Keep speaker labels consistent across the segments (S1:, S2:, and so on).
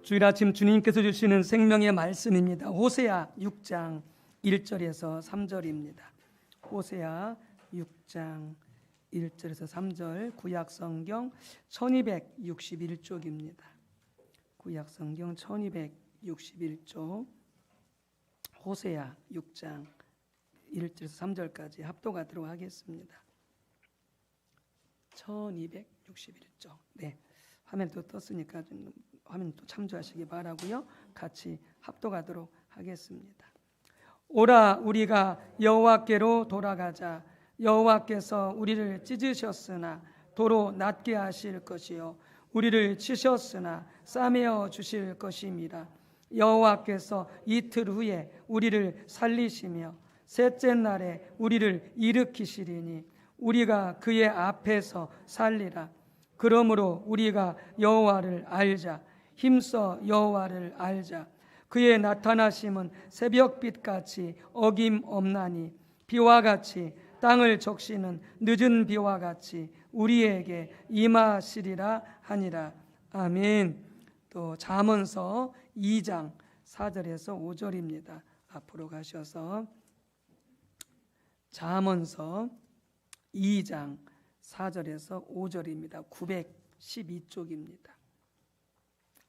S1: 주일 아침 주님께서 주시는 생명의 말씀입니다. 호세아 6장 1절에서 3절입니다. 호세아 6장 1절에서 3절 구약성경 1261쪽입니다. 구약성경 1261쪽 호세아 6장 1절에서 3절까지 합독하도록 하겠습니다. 1261쪽. 네, 화면 또 떴으니까 좀 화면 또 참조하시기 바라고요. 같이 합독하도록 하겠습니다. 오라 우리가 여호와께로 돌아가자. 여호와께서 우리를 찢으셨으나 도로 낫게 하실 것이요 우리를 치셨으나 싸매어 주실 것임이라. 여호와께서 이틀 후에 우리를 살리시며 셋째 날에 우리를 일으키시리니 우리가 그의 앞에서 살리라. 그러므로 우리가 여호와를 알자. 힘써 여호와를 알자. 그의 나타나심은 새벽빛같이 어김없나니 비와 같이 땅을 적시는 늦은 비와 같이 우리에게 임하시리라 하니라. 아멘. 또 잠언서 2장 4절에서 5절입니다. 앞으로 가셔서 잠언서 2장 4절에서 5절입니다. 912쪽입니다.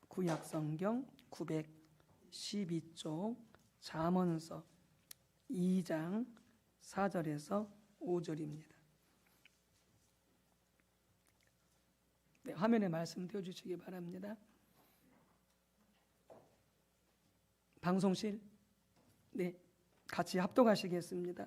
S1: 구약성경 912쪽 잠언서 2장 4절에서 5절입니다. 네, 화면에 말씀 띄워주시기 바랍니다. 방송실 네, 같이 합독하시겠습니다.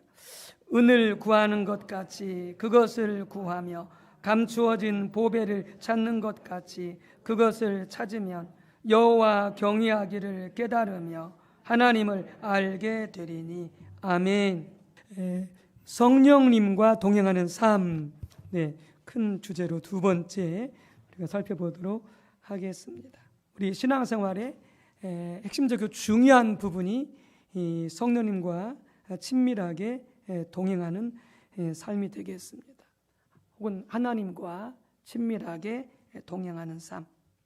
S1: 은을 구하는 것 같이 그것을 구하며 감추어진 보배를 찾는 것 같이 그것을 찾으면 여호와 경외하기를 깨달으며 하나님을 알게 되리니. 아멘. 성령님과 동행하는 삶, 네, 큰 주제로 두 번째 우리가 살펴보도록 하겠습니다. 우리 신앙생활의 핵심적이고 중요한 부분이 이 성령님과 친밀하게 동행하는 삶이 되겠습니다. 혹은 하나님과 친밀하게 동행하는 삶,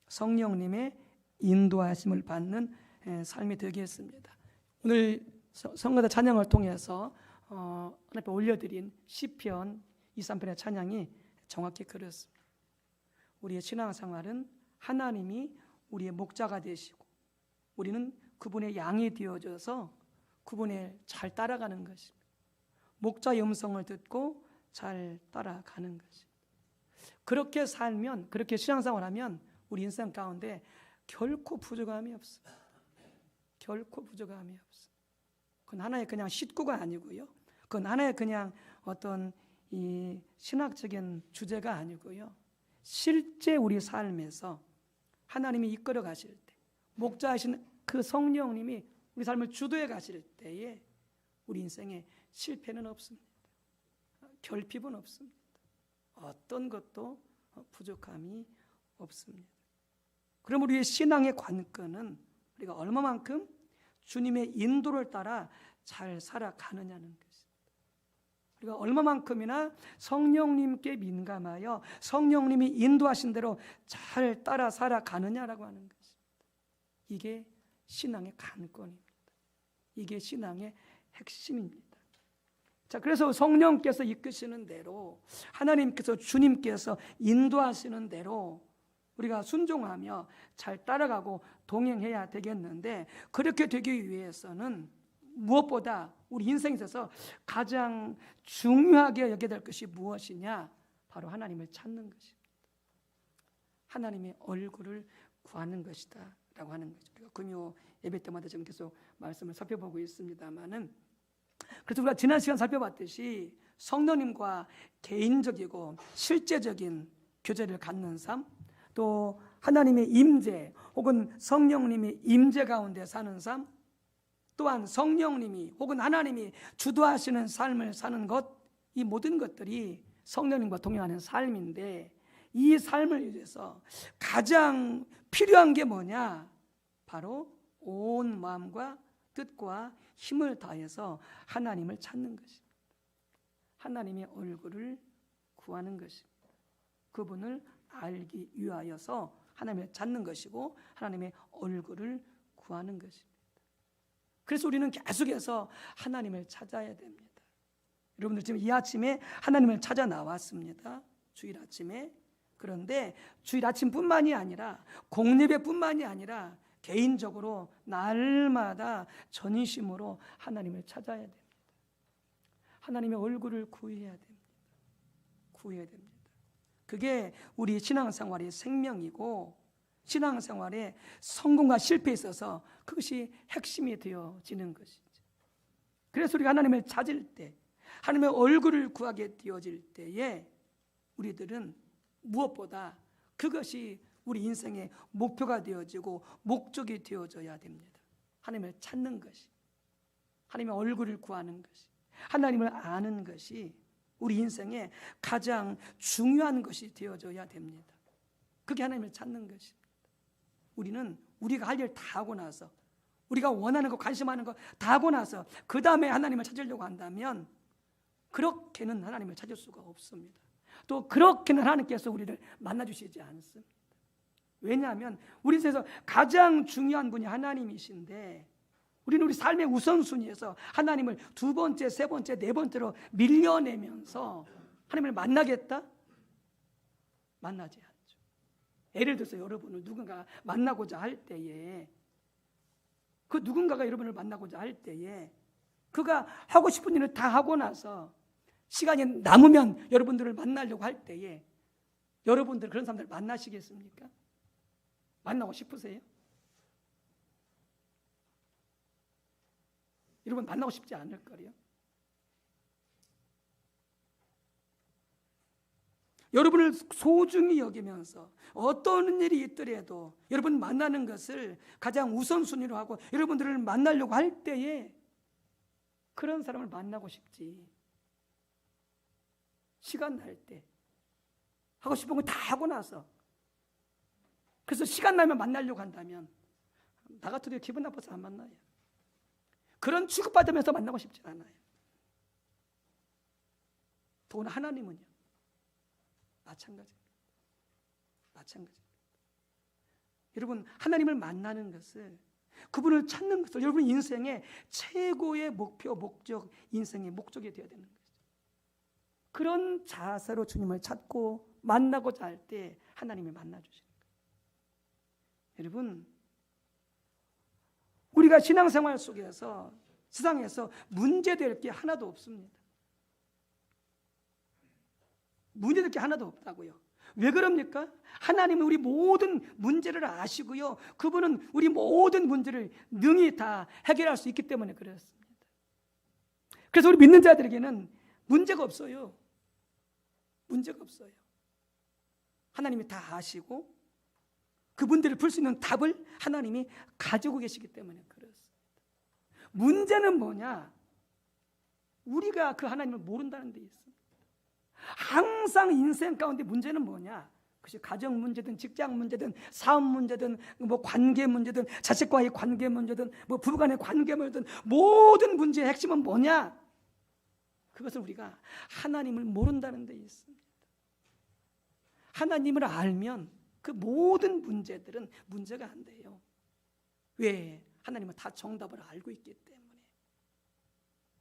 S1: 성령님의 인도하심을 받는 삶이 되겠습니다. 오늘 성가대 찬양을 통해서 하나님께 올려드린 시편 23편의 찬양이 정확히 그렇습니다. 우리의 신앙생활은 하나님이 우리의 목자가 되시고 우리는 그분의 양이 되어져서 그분의 잘 따라가는 것입니다. 목자의 음성을 듣고 잘 따라가는 것입니다. 그렇게 살면, 그렇게 신앙생활하면 우리 인생 가운데 결코 부족함이 없습니다. 결코 부족함이 없습니다. 그건 하나의 그냥 식구가 아니고요. 그건 하나의 그냥 어떤 이 신학적인 주제가 아니고요. 실제 우리 삶에서 하나님이 이끌어 가실 때, 목자이신 그 성령님이 우리 삶을 주도해 가실 때에 우리 인생에 실패는 없습니다. 결핍은 없습니다. 어떤 것도 부족함이 없습니다. 그럼 우리의 신앙의 관건은 우리가 얼마만큼 주님의 인도를 따라 잘 살아가느냐는 것입니다. 우리가 얼마만큼이나 성령님께 민감하여 성령님이 인도하신 대로 잘 따라 살아가느냐라고 하는 것입니다. 이게 신앙의 관건입니다. 이게 신앙의 핵심입니다. 자, 그래서 성령께서 이끄시는 대로, 하나님께서 주님께서 인도하시는 대로 우리가 순종하며 잘 따라가고 동행해야 되겠는데, 그렇게 되기 위해서는 무엇보다 우리 인생에 있어서 가장 중요하게 여겨야 될 것이 무엇이냐? 바로 하나님을 찾는 것입니다. 하나님의 얼굴을 구하는 것이다 라고 하는 거죠. 우리가 금요 예배 때마다 지금 계속 말씀을 살펴보고 있습니다만은, 그래서 우리가 지난 시간 살펴봤듯이 성령님과 개인적이고 실제적인 교제를 갖는 삶, 또 하나님의 임재 혹은 성령님의 임재 가운데 사는 삶, 또한 성령님이 혹은 하나님이 주도하시는 삶을 사는 것, 이 모든 것들이 성령님과 동행하는 삶인데, 이 삶을 위해서 가장 필요한 게 뭐냐? 바로 온 마음과 뜻과 힘을 다해서 하나님을 찾는 것입니다. 하나님의 얼굴을 구하는 것입니다. 그분을 알기 위하여서 하나님을 찾는 것이고 하나님의 얼굴을 구하는 것입니다. 그래서 우리는 계속해서 하나님을 찾아야 됩니다. 여러분들 지금 이 아침에 하나님을 찾아 나왔습니다. 주일 아침에. 그런데 주일 아침뿐만이 아니라 공예배뿐만이 아니라 개인적으로 날마다 전심으로 하나님을 찾아야 됩니다. 하나님의 얼굴을 구해야 됩니다. 구해야 됩니다. 그게 우리 신앙생활의 생명이고 신앙생활의 성공과 실패에 있어서 그것이 핵심이 되어지는 것이죠. 그래서 우리가 하나님을 찾을 때, 하나님의 얼굴을 구하게 되어질 때에 우리들은 무엇보다 그것이 우리 인생의 목표가 되어지고 목적이 되어져야 됩니다. 하나님을 찾는 것이, 하나님의 얼굴을 구하는 것이, 하나님을 아는 것이 우리 인생의 가장 중요한 것이 되어져야 됩니다. 그게 하나님을 찾는 것입니다. 우리는 우리가 할 일 다 하고 나서, 우리가 원하는 거, 관심하는 거 다 하고 나서 그 다음에 하나님을 찾으려고 한다면 그렇게는 하나님을 찾을 수가 없습니다. 또 그렇게는 하나님께서 우리를 만나주시지 않습니다. 왜냐하면 우리 세상에서 가장 중요한 분이 하나님이신데 우리는 우리 삶의 우선순위에서 하나님을 두 번째, 세 번째, 네 번째로 밀려내면서 하나님을 만나겠다? 만나지 않죠. 예를 들어서 여러분을 누군가 만나고자 할 때에, 그 누군가가 여러분을 만나고자 할 때에 그가 하고 싶은 일을 다 하고 나서 시간이 남으면 여러분들을 만나려고 할 때에 여러분들 그런 사람들 만나시겠습니까? 만나고 싶으세요? 여러분 만나고 싶지 않을 거예요. 여러분을 소중히 여기면서 어떤 일이 있더라도 여러분 만나는 것을 가장 우선순위로 하고 여러분들을 만나려고 할 때에 그런 사람을 만나고 싶지. 시간 날 때 하고 싶은 거 다 하고 나서, 그래서 시간 나면 만나려고 한다면 나 같아도 기분 나빠서 안 만나요. 그런 취급받으면서 만나고 싶지 않아요. 더구나 하나님은요 마찬가지입니다. 여러분 하나님을 만나는 것을, 그분을 찾는 것을 여러분 인생의 최고의 목표, 목적, 인생의 목적이 되어야 되는 거죠. 그런 자세로 주님을 찾고 만나고자 할 때 하나님이 만나주시는 거예요. 여러분 우리가 신앙생활 속에서 세상에서 문제될 게 하나도 없습니다. 문제될 게 하나도 없다고요. 왜 그럽니까? 하나님은 우리 모든 문제를 아시고요, 그분은 우리 모든 문제를 능히 다 해결할 수 있기 때문에 그렇습니다. 그래서 우리 믿는 자들에게는 문제가 없어요. 문제가 없어요. 하나님이 다 아시고 그 문제를 풀 수 있는 답을 하나님이 가지고 계시기 때문에 그렇습니다. 문제는 뭐냐? 우리가 그 하나님을 모른다는 데 있습니다. 항상 인생 가운데 문제는 뭐냐? 그것이 가정 문제든 직장 문제든 사업 문제든 뭐 관계 문제든 자식과의 관계 문제든 뭐 부부간의 관계 문제든 모든 문제의 핵심은 뭐냐? 그것을 우리가 하나님을 모른다는 데 있습니다. 하나님을 알면 그 모든 문제들은 문제가 안 돼요. 왜? 하나님은 다 정답을 알고 있기 때문에.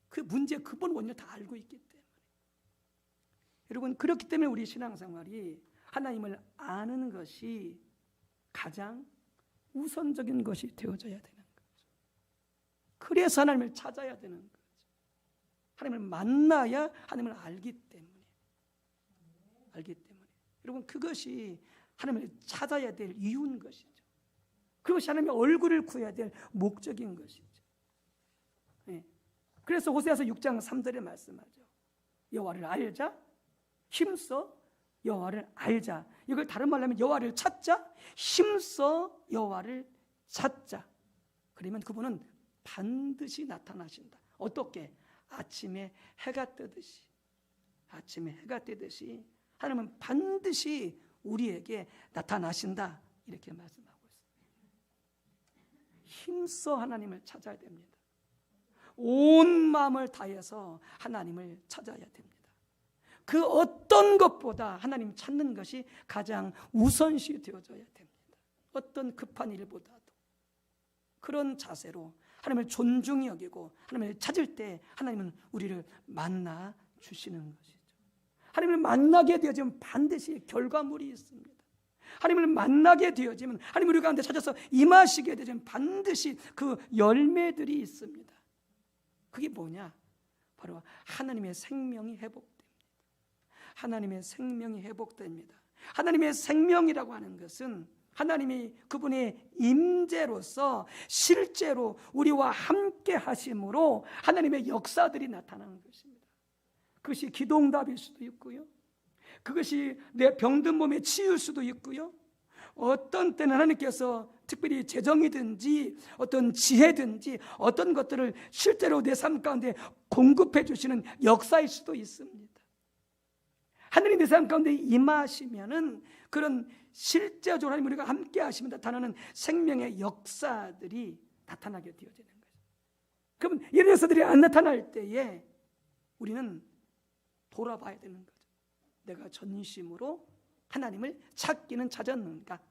S1: 그 문제 근본 원인을 다 알고 있기 때문에. 여러분 그렇기 때문에 우리 신앙생활이 하나님을 아는 것이 가장 우선적인 것이 되어져야 되는 거죠. 그래서 하나님을 찾아야 되는 거죠. 하나님을 만나야 하나님을 알기 때문에. 여러분 그것이 하나님을 찾아야 될 이유인 것이죠. 그것이 하나님의 얼굴을 구해야 될 목적인 것이죠. 네. 그래서 호세아서 6장 3절에 말씀하죠. 여호와를 알자, 힘써 여호와를 알자. 이걸 다른 말로 하면 여호와를 찾자, 힘써 여호와를 찾자. 그러면 그분은 반드시 나타나신다. 어떻게? 아침에 해가 뜨듯이. 아침에 해가 뜨듯이 하나님은 반드시 우리에게 나타나신다. 이렇게 말씀하고 있습니다. 힘써 하나님을 찾아야 됩니다. 온 마음을 다해서 하나님을 찾아야 됩니다. 그 어떤 것보다 하나님 찾는 것이 가장 우선시 되어져야 됩니다. 어떤 급한 일보다도 그런 자세로 하나님을 존중히 여기고 하나님을 찾을 때 하나님은 우리를 만나 주시는 것이죠. 하나님을 만나게 되어지면 반드시 결과물이 있습니다. 하나님을 만나게 되어지면 하나님 우리 가운데 찾아서 임하시게 되면 반드시 그 열매들이 있습니다. 그게 뭐냐? 바로 하나님의 생명이 회복됩니다. 하나님의 생명이 회복됩니다. 하나님의 생명이라고 하는 것은 하나님이 그분의 임재로서 실제로 우리와 함께 하심으로 하나님의 역사들이 나타나는 것입니다. 그것이 기도응답일 수도 있고요, 그것이 내 병든 몸에 치유일 수도 있고요, 어떤 때는 하나님께서 특별히 재정이든지 어떤 지혜든지 어떤 것들을 실제로 내 삶 가운데 공급해 주시는 역사일 수도 있습니다. 하늘이 내 삶 가운데 임하시면은 그런 실제적으로 하나님 우리가 함께 하시면 나타나는 생명의 역사들이 나타나게 되어지는 거죠. 그럼 이런 역사들이 안 나타날 때에 우리는 돌아봐야 되는 거죠. 내가 전심으로 하나님을 찾기는 찾았는가?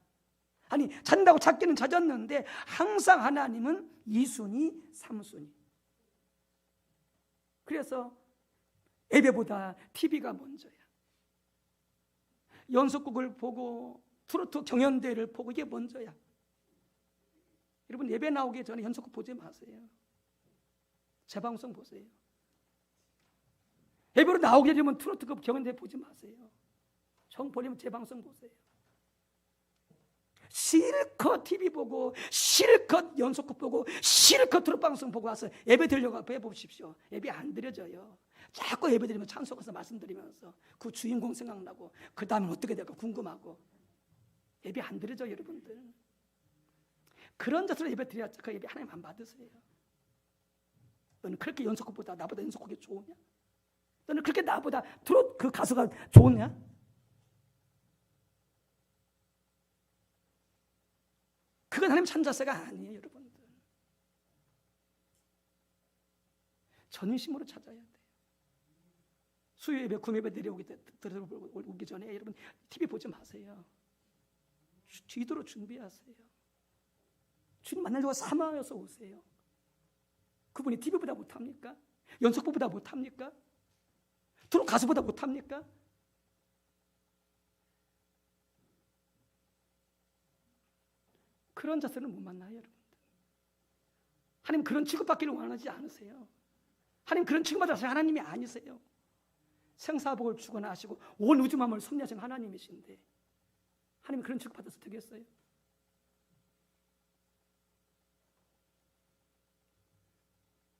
S1: 아니, 찾는다고 찾기는 찾았는데 항상 하나님은 2순위, 3순위. 그래서 예배보다 TV가 먼저야. 연속곡을 보고 트로트 경연대회를 보고 이게 먼저야. 여러분, 예배 나오기 전에 연속곡 보지 마세요. 재방송 보세요. 예배로 나오게 되면 트로트 경연대회 보지 마세요. 정 보려면 재방송 보세요. 실컷 TV 보고 실컷 연속곡 보고 실컷 트로트 방송 보고 와서 예배 드리려고 해보십시오. 예배 안 드려져요. 자꾸 예배 드리면 찬송가서 말씀드리면서 그 주인공 생각나고 그 다음에 어떻게 될까 궁금하고 예배 안 드려져. 여러분들 그런 자세로 예배 드려야지 그 예배 하나님 안 받으세요. 너는 그렇게 연속곡보다 나보다 연속곡이 좋으냐? 너는 그렇게 나보다 트로트 그 가수가 좋으냐? 그건 하나님 찾는 자세가 아니에요. 여러분들 전심으로 찾아야 돼요. 수요 예배, 구매 예배 들어오기 전에 여러분 TV 보지 마세요. 기도로 준비하세요. 주님 만나려고 사모하여서 오세요. 그분이 TV보다 못합니까? 연속곡보다 못합니까? 트로트 가수보다 못합니까? 그런 자세는 못 만나요. 여러분들 하나님 그런 취급받기를 원하지 않으세요. 하나님 그런 취급받을 하나님이 아니세요. 생사복을 주관하시고 온 우주 만물을 섭리하신 하나님이신데 하나님 그런 취급받아서 되겠어요?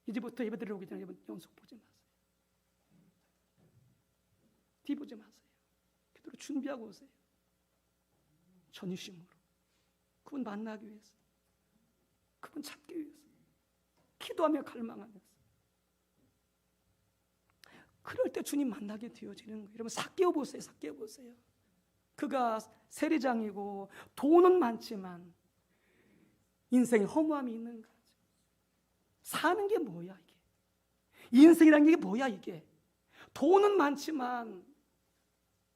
S1: 이제부터 예배 드리러 오기 전에 여러분 연속 보지 마세요. 뒤 보지 마세요. 기도로 준비하고 오세요. 전심으로 그분 만나기 위해서, 그분 찾기 위해서 기도하며 갈망하면서 그럴 때 주님 만나게 되어지는 거예요. 여러분 삭개오 보세요. 삭개오 보세요. 그가 세리장이고 돈은 많지만 인생에 허무함이 있는 거죠. 사는 게 뭐야 이게? 인생이라는 게 뭐야 이게? 돈은 많지만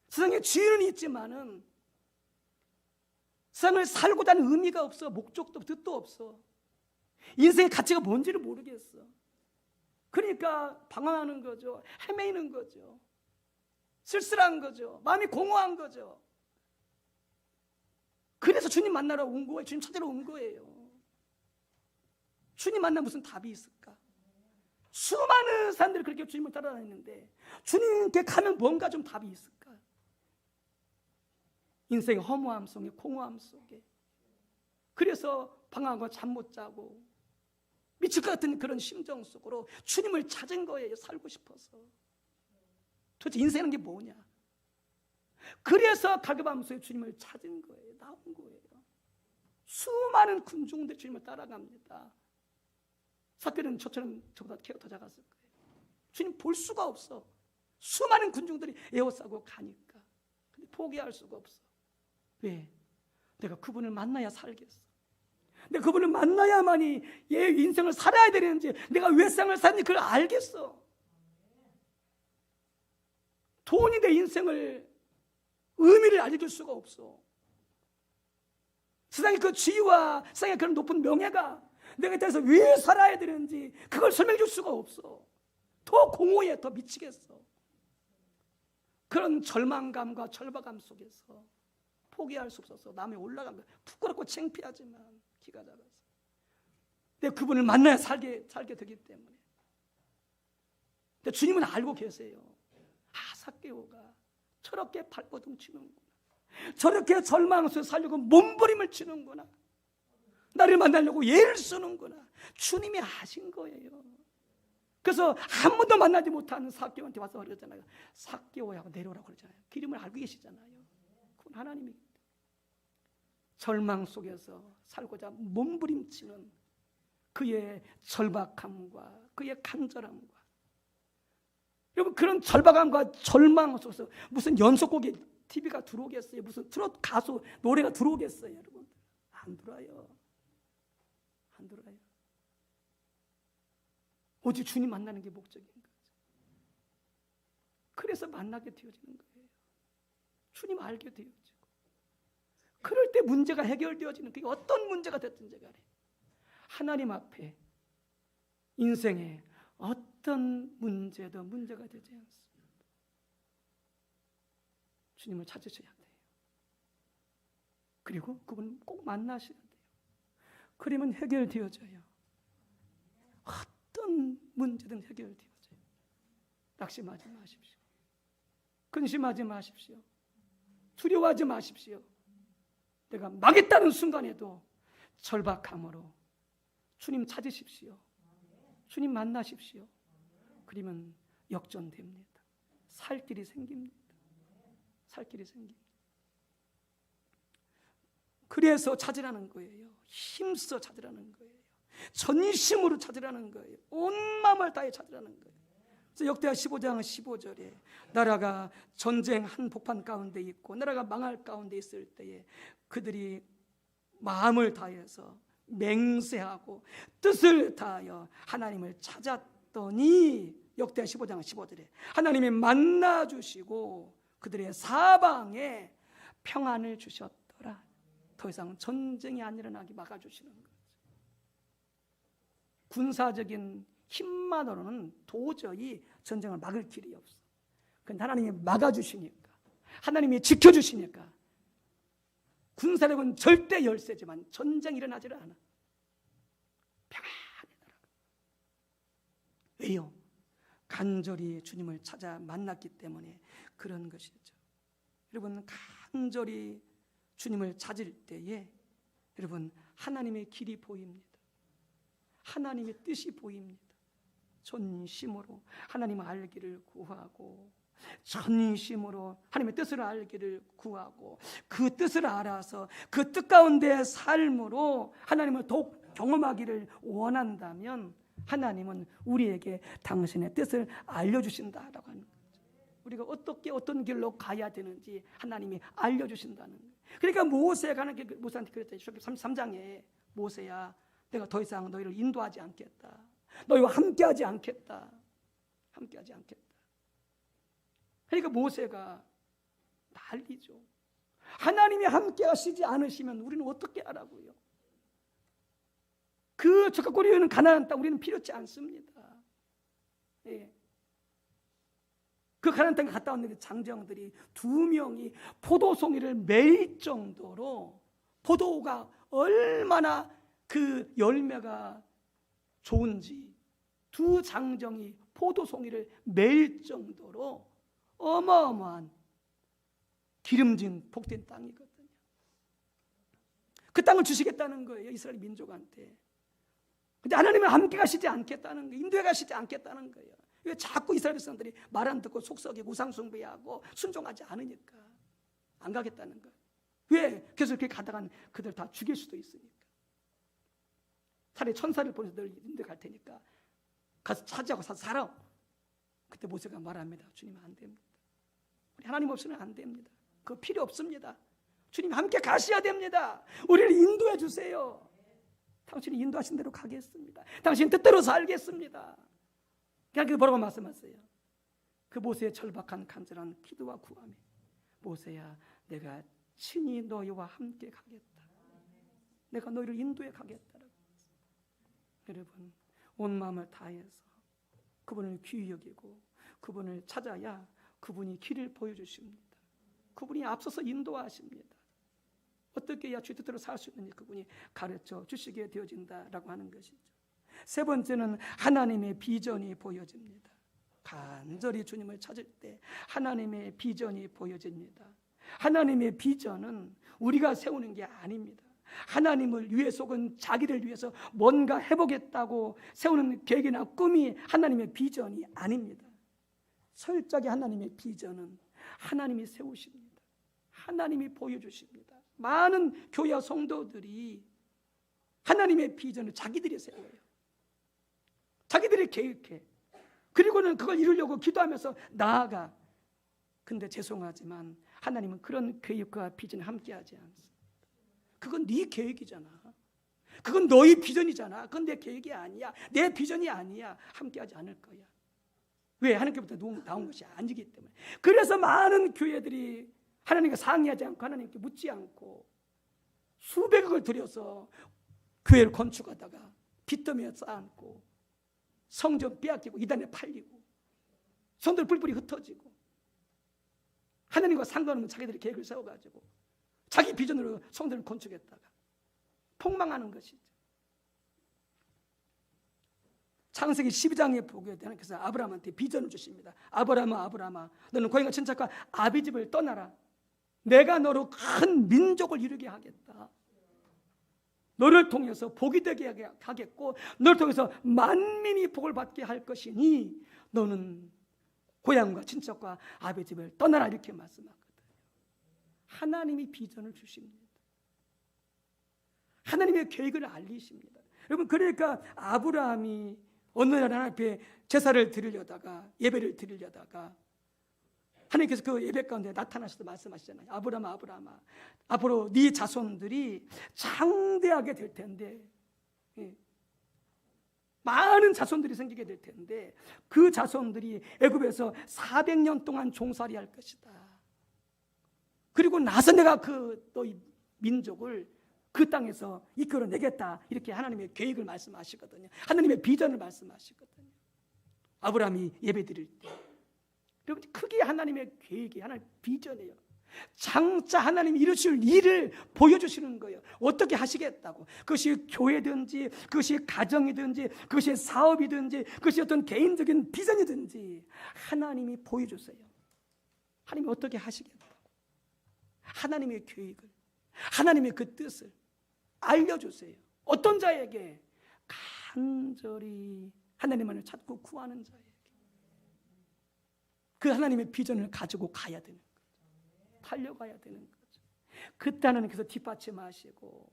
S1: 세상에 지혜는 있지만은 세상을 살고자 하는 의미가 없어. 목적도 뜻도 없어. 인생의 가치가 뭔지를 모르겠어. 그러니까 방황하는 거죠. 헤매이는 거죠. 쓸쓸한 거죠. 마음이 공허한 거죠. 그래서 주님 만나러 온 거예요. 주님 찾으러 온 거예요. 주님 만나 무슨 답이 있을까? 수많은 사람들이 그렇게 주님을 따라다니는데 주님께 가면 뭔가 좀 답이 있을까? 인생의 허무함 속에, 공허함 속에, 그래서 방황하고 잠 못 자고 미칠 것 같은 그런 심정 속으로 주님을 찾은 거예요. 살고 싶어서. 도대체 인생은 게 뭐냐? 그래서 갈급함소에 주님을 찾은 거예요. 나온 거예요. 수많은 군중들 주님을 따라갑니다. 삭개는 저처럼 저보다 키가 더 작았을 거예요. 주님 볼 수가 없어. 수많은 군중들이 에워싸고 가니까. 근데 포기할 수가 없어. 왜? 내가 그분을 만나야 살겠어. 내가 그분을 만나야만이 얘 인생을 살아야 되는지, 내가 왜 세상을 사는지 그걸 알겠어. 돈이 내 인생을 의미를 알려줄 수가 없어. 세상의 그 지위와 세상의 그런 높은 명예가 내가 대해서 왜 살아야 되는지 그걸 설명해 줄 수가 없어. 더 공허해, 더 미치겠어. 그런 절망감과 절박감 속에서 포기할 수 없어서 남이 올라간 거야. 부끄럽고 창피하지만 기가 작아서 내가 그분을 만나야 살게 되기 때문에. 근데 주님은 알고 계세요. 삭개오가 저렇게 발버둥 치는구나, 저렇게 절망 속에 살려고 몸부림을 치는구나, 나를 만나려고 예를 쓰는구나. 주님이 아신 거예요. 그래서 한 번도 만나지 못하는 삭개오한테 와서 그러잖아요. 삭개오야 내려오라고 그러잖아요. 기름을 알고 계시잖아요. 그건 하나님이 절망 속에서 살고자 몸부림치는 그의 절박함과 그의 간절함과, 여러분 그런 절박함과 절망 속에서 무슨 연속곡에 TV가 들어오겠어요? 무슨 트로트 가수 노래가 들어오겠어요? 여러분 안 들어요. 안 들어요. 오직 주님 만나는 게 목적인 거죠. 그래서 만나게 되어지는 거예요. 주님 알게 되어지고, 그럴 때 문제가 해결되어지는, 그게 어떤 문제가 됐든지 간에 하나님 앞에 인생에 어떤 문제도 문제가 되지 않습니다. 주님을 찾으셔야 돼요. 그리고 그분 꼭 만나셔야 돼요. 그러면 해결되어져요. 어떤 문제든 해결되어져요. 낙심하지 마십시오. 근심하지 마십시오. 두려워하지 마십시오. 내가 망했다는 순간에도 절박함으로 주님 찾으십시오. 주님 만나십시오. 그러면 역전됩니다. 살 길이 생깁니다. 살 길이 생깁니다. 그래서 찾으라는 거예요. 힘써 찾으라는 거예요. 전심으로 찾으라는 거예요. 온 마음을 다해 찾으라는 거예요. 그래서 역대하 15장 15절에 나라가 전쟁 한복판 가운데 있고 나라가 망할 가운데 있을 때에 그들이 마음을 다해서 맹세하고 뜻을 다하여 하나님을 찾았더니, 역대하 15장 15절에 하나님이 만나주시고 그들의 사방에 평안을 주셨더라. 더 이상 전쟁이 안 일어나게 막아주시는 거죠. 군사적인 힘만으로는 도저히 전쟁을 막을 길이 없어. 그런데 하나님이 막아주시니까, 하나님이 지켜주시니까 군사력은 절대 열세지만 전쟁이 일어나지를 않아. 평안히 날아가. 왜요? 간절히 주님을 찾아 만났기 때문에 그런 것이죠. 여러분 간절히 주님을 찾을 때에 여러분 하나님의 길이 보입니다. 하나님의 뜻이 보입니다. 전심으로 하나님을 알기를 구하고, 전심으로 하나님의 뜻을 알기를 구하고, 그 뜻을 알아서 그 뜻 가운데 삶으로 하나님을 더욱 경험하기를 원한다면 하나님은 우리에게 당신의 뜻을 알려주신다라고 하는 거죠. 우리가 어떻게 어떤 길로 가야 되는지 하나님이 알려주신다는 거예요. 그러니까 모세가 하나님께 모세한테 그랬죠. 33장에 모세야 내가 더 이상 너희를 인도하지 않겠다. 너희와 함께하지 않겠다. 함께하지 않겠다. 그러니까 모세가 난리죠. 하나님이 함께하시지 않으시면 우리는 어떻게 하라고요? 그 적각고리 있는 가나안 땅 우리는 필요치 않습니다. 예. 그 가나안 땅에 갔다 왔는데 장정들이 2명이 포도송이를 매일 정도로, 포도가 얼마나 그 열매가 좋은지 두 장정이 포도송이를 매일 정도로 어마어마한 기름진 복된 땅이거든요. 그 땅을 주시겠다는 거예요, 이스라엘 민족한테. 근데 하나님은 함께 가시지 않겠다는 거예요. 인도해 가시지 않겠다는 거예요. 왜 자꾸 이스라엘 사람들이 말 안 듣고 속썩이고 우상숭배하고 순종하지 않으니까 안 가겠다는 거예요. 왜? 계속 그렇게 가다간 그들 다 죽일 수도 있으니까. 차라리 천사를 보내서 널 인도해 갈 테니까 가서 차지하고 살아. 그때 모세가 말합니다. 주님 안 됩니다. 우리 하나님 없이는 안 됩니다. 그거 필요 없습니다. 주님 함께 가셔야 됩니다. 우리를 인도해 주세요. 당신이 인도하신 대로 가겠습니다. 당신 뜻대로 살겠습니다. 그냥 그 뭐라고 말씀하세요? 그 모세의 절박한 간절한 기도와 구함이, 모세야 내가 친히 너희와 함께 가겠다. 내가 너희를 인도해 가겠다라고. 여러분, 온 마음을 다해서 그분을 귀히 여기고 그분을 찾아야 그분이 길을 보여주십니다. 그분이 앞서서 인도하십니다. 어떻게 해야 주의 뜻대로 살 수 있는지 그분이 가르쳐 주시게 되어진다라고 하는 것이죠. 세 번째는 하나님의 비전이 보여집니다. 간절히 주님을 찾을 때 하나님의 비전이 보여집니다. 하나님의 비전은 우리가 세우는 게 아닙니다. 하나님을 위해서 혹은 자기를 위해서 뭔가 해보겠다고 세우는 계획이나 꿈이 하나님의 비전이 아닙니다. 철저하게 하나님의 비전은 하나님이 세우십니다. 하나님이 보여주십니다. 많은 교회와 성도들이 하나님의 비전을 자기들이 세워요. 자기들이 계획해. 그리고는 그걸 이루려고 기도하면서 나아가. 근데 죄송하지만 하나님은 그런 계획과 비전에 함께하지 않습니다. 그건 네 계획이잖아. 그건 너의 비전이잖아. 그건 내 계획이 아니야. 내 비전이 아니야. 함께하지 않을 거야. 왜? 하나님께부터 나온 것이 아니기 때문에. 그래서 많은 교회들이 하나님과 상의하지 않고 하나님께 묻지 않고 수백억을 들여서 교회를 건축하다가 빚더미에 쌓아놓고 성전 빼앗기고 이단에 팔리고 성도들 뿔뿔이 흩어지고 하나님과 상관없는 자기들의 계획을 세워가지고 자기 비전으로 성전을 건축했다가 폭망하는 것이죠. 창세기 12장에 보게 되는 하나님께서 아브라함한테 비전을 주십니다. 아브라함아 너는 고향과 친척과 아비집을 떠나라. 내가 너로 큰 민족을 이루게 하겠다. 너를 통해서 복이 되게 하겠고 너를 통해서 만민이 복을 받게 할 것이니 너는 고향과 친척과 아비집을 떠나라 이렇게 말씀하거든요. 하나님이 비전을 주십니다. 하나님의 계획을 알리십니다. 여러분, 그러니까 아브라함이 어느 날 하나님 앞에 제사를 드리려다가 예배를 드리려다가 하나님께서 그 예배 가운데 나타나셔서 말씀하시잖아요. 아브라함아 앞으로 네 자손들이 장대하게 될 텐데 많은 자손들이 생기게 될 텐데 그 자손들이 애굽에서 400년 동안 종살이 할 것이다. 그리고 나서 내가 그 너희 민족을 그 땅에서 이끌어내겠다. 이렇게 하나님의 계획을 말씀하시거든요. 하나님의 비전을 말씀하시거든요. 아브라함이 예배드릴 때 여러분, 크게 하나님의 계획이 하나님의 비전이에요. 장차 하나님이 이루실 일을 보여주시는 거예요. 어떻게 하시겠다고. 그것이 교회든지 그것이 가정이든지 그것이 사업이든지 그것이 어떤 개인적인 비전이든지 하나님이 보여주세요. 하나님이 어떻게 하시겠다고. 하나님의 계획을, 하나님의 그 뜻을 알려주세요. 어떤 자에게? 간절히 하나님만을 찾고 구하는 자에게. 그 하나님의 비전을 가지고 가야 되는 거죠. 달려가야 되는 거죠. 그때 하나님께서 뒷받침하시고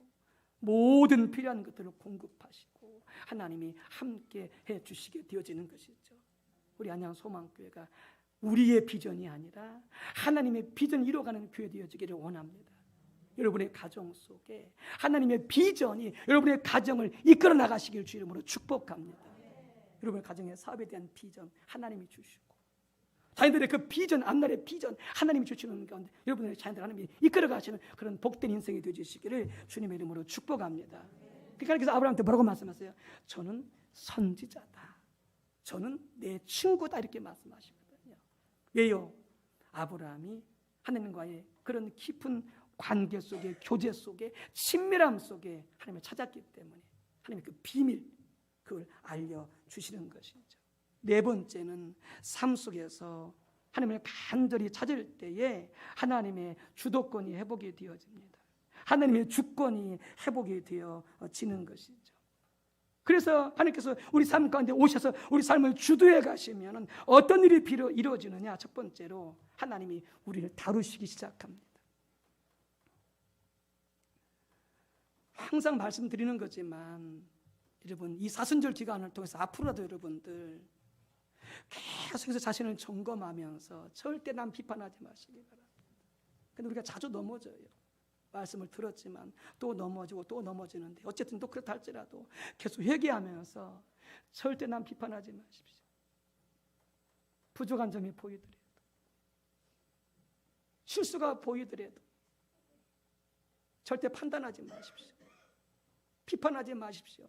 S1: 모든 필요한 것들을 공급하시고 하나님이 함께 해주시게 되어지는 것이죠. 우리 안양 소망교회가 우리의 비전이 아니라 하나님의 비전을 이루어가는 교회 되어지기를 원합니다. 여러분의 가정 속에 하나님의 비전이 여러분의 가정을 이끌어 나가시길 주 이름으로 축복합니다. 여러분의 가정의 사업에 대한 비전 하나님이 주시고 자녀들의 그 비전, 앞날의 비전 하나님이 주시는 가운데 여러분의 자녀들 하나님이 이끌어 가시는 그런 복된 인생이 되어주시기를 주님의 이름으로 축복합니다. 그러니까 아브라함한테 뭐라고 말씀하세요? 저는 선지자다. 저는 내 친구다 이렇게 말씀하시거든요. 왜요? 아브라함이 하나님과의 그런 깊은 관계 속에, 교제 속에, 친밀함 속에 하나님을 찾았기 때문에 하나님의 그 비밀, 그걸 알려주시는 것이죠. 네 번째는 삶 속에서 하나님을 간절히 찾을 때에 하나님의 주도권이 회복이 되어집니다. 하나님의 주권이 회복이 되어지는 것이죠. 그래서 하나님께서 우리 삶 가운데 오셔서 우리 삶을 주도해 가시면 어떤 일이 이루어지느냐? 첫 번째로 하나님이 우리를 다루시기 시작합니다. 항상 말씀드리는 거지만 여러분, 이 사순절 기간을 통해서 앞으로라도 여러분들 계속해서 자신을 점검하면서 절대 남 비판하지 마시기 바랍니다. 근데 우리가 자주 넘어져요. 말씀을 들었지만 또 넘어지고 또 넘어지는데 어쨌든 또 그렇다 할지라도 계속 회개하면서 절대 남 비판하지 마십시오. 부족한 점이 보이더라도 실수가 보이더라도 절대 판단하지 마십시오. 비판하지 마십시오.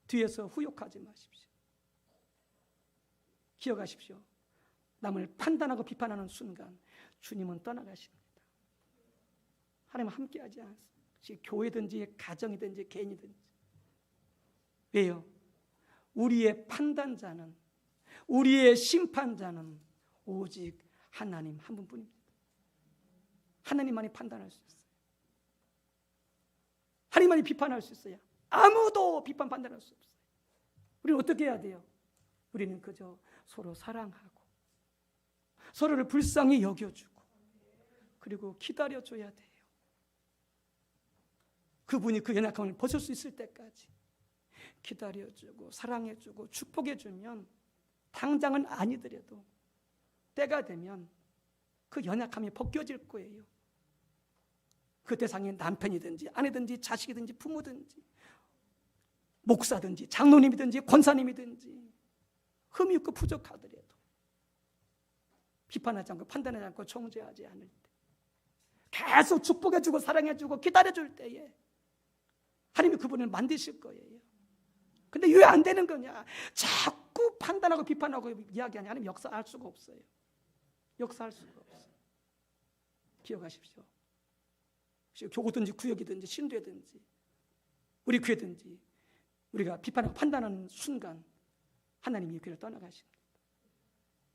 S1: 뒤에서 후욕하지 마십시오. 기억하십시오. 남을 판단하고 비판하는 순간 주님은 떠나가십니다. 하나님은 함께하지 않습니다. 교회든지 가정이든지 개인이든지. 왜요? 우리의 판단자는, 우리의 심판자는 오직 하나님 한 분뿐입니다. 하나님만이 판단할 수 있어요. 하나님만이 비판할 수 있어요. 아무도 비판 판단할 수 없어요. 우리는 어떻게 해야 돼요? 우리는 그저 서로 사랑하고 서로를 불쌍히 여겨주고 그리고 기다려줘야 돼요. 그분이 그 연약함을 벗을 수 있을 때까지 기다려주고 사랑해주고 축복해주면 당장은 아니더라도 때가 되면 그 연약함이 벗겨질 거예요. 그 대상이 남편이든지 아내든지 자식이든지 부모든지 목사든지 장로님이든지 권사님이든지 흠이 없고 부족하더라도 비판하지 않고 판단하지 않고 정죄하지 않을 때 계속 축복해주고 사랑해주고 기다려줄 때에 하나님이 그분을 만드실 거예요. 근데 왜 안 되는 거냐? 자꾸 판단하고 비판하고 이야기하냐? 하나님 역사할 수가 없어요. 역사할 수가 없어요. 기억하십시오. 교구든지 구역이든지 신도든지 우리 교회든지 우리가 비판하고 판단하는 순간 하나님이 교회를 떠나가십니다.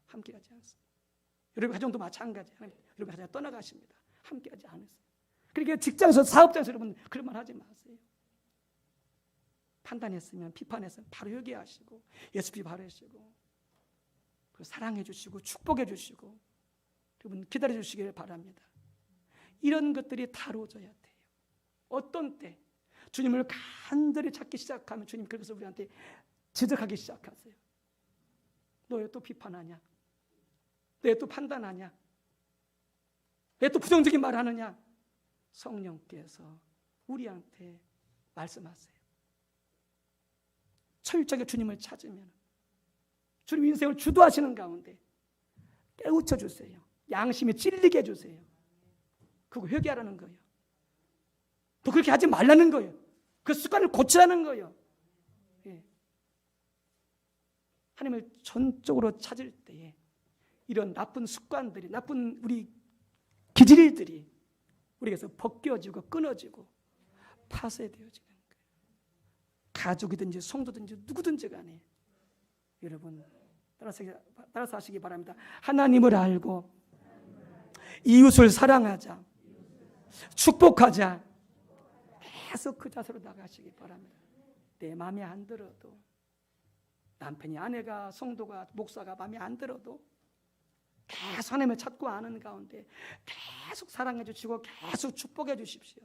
S1: 함께하지 않습니다. 여러분 가정도 마찬가지. 여러분 가정 떠나가십니다. 함께하지 않으세요. 그러니까 직장에서 사업장에서 여러분 그런 말 하지 마세요. 판단했으면 비판했으면 바로 회개하시고 예수피 바르시고 사랑해 주시고 축복해 주시고 여러분 기다려 주시기를 바랍니다. 이런 것들이 다뤄져야 돼요. 어떤 때 주님을 간절히 찾기 시작하면 주님 그래서 우리한테 지적하기 시작하세요. 너 왜 또 비판하냐? 왜 또 판단하냐? 왜 또 부정적인 말 하느냐? 성령께서 우리한테 말씀하세요. 철저하게 주님을 찾으면 주님 인생을 주도하시는 가운데 깨우쳐 주세요. 양심이 찔리게 해주세요. 그거 회개하라는 거예요. 또 그렇게 하지 말라는 거예요. 그 습관을 고치라는 거예요. 예. 하나님을 전적으로 찾을 때에 이런 나쁜 습관들이 나쁜 우리 기질들이 우리에게서 벗겨지고 끊어지고 파쇄되어지는 거예요. 가족이든지 성도든지 누구든지 간에 여러분 따라서 하시기 바랍니다. 하나님을 알고 이웃을 사랑하자. 축복하자. 계속 그 자세로 나가시기 바랍니다. 내 마음에 안 들어도 남편이 아내가 성도가 목사가 마음에 안 들어도 계속 하나님을 찾고 아는 가운데 계속 사랑해 주시고 계속 축복해 주십시오.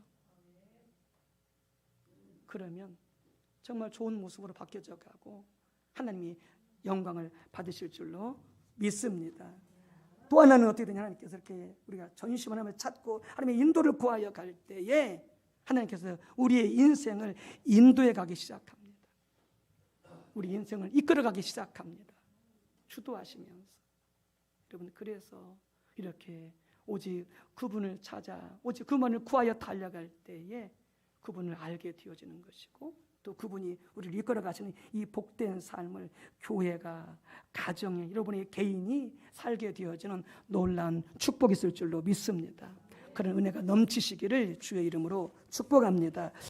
S1: 그러면 정말 좋은 모습으로 바뀌어져 가고 하나님이 영광을 받으실 줄로 믿습니다. 또 하나는 어떻게 되냐? 하나님께서 이렇게 우리가 전심 하나님을 찾고 하나님의 인도를 구하여 갈 때에 하나님께서 우리의 인생을 인도해 가기 시작합니다. 우리 인생을 이끌어 가기 시작합니다. 주도하시면서. 여러분 그래서 이렇게 오직 그분을 찾아 오직 그분을 구하여 달려갈 때에 그분을 알게 되어지는 것이고 또 그분이 우리를 이끌어 가시는 이 복된 삶을 교회가 가정에 여러분의 개인이 살게 되어지는 놀라운 축복이 있을 줄로 믿습니다. 그런 은혜가 넘치시기를 주의 이름으로 축복합니다.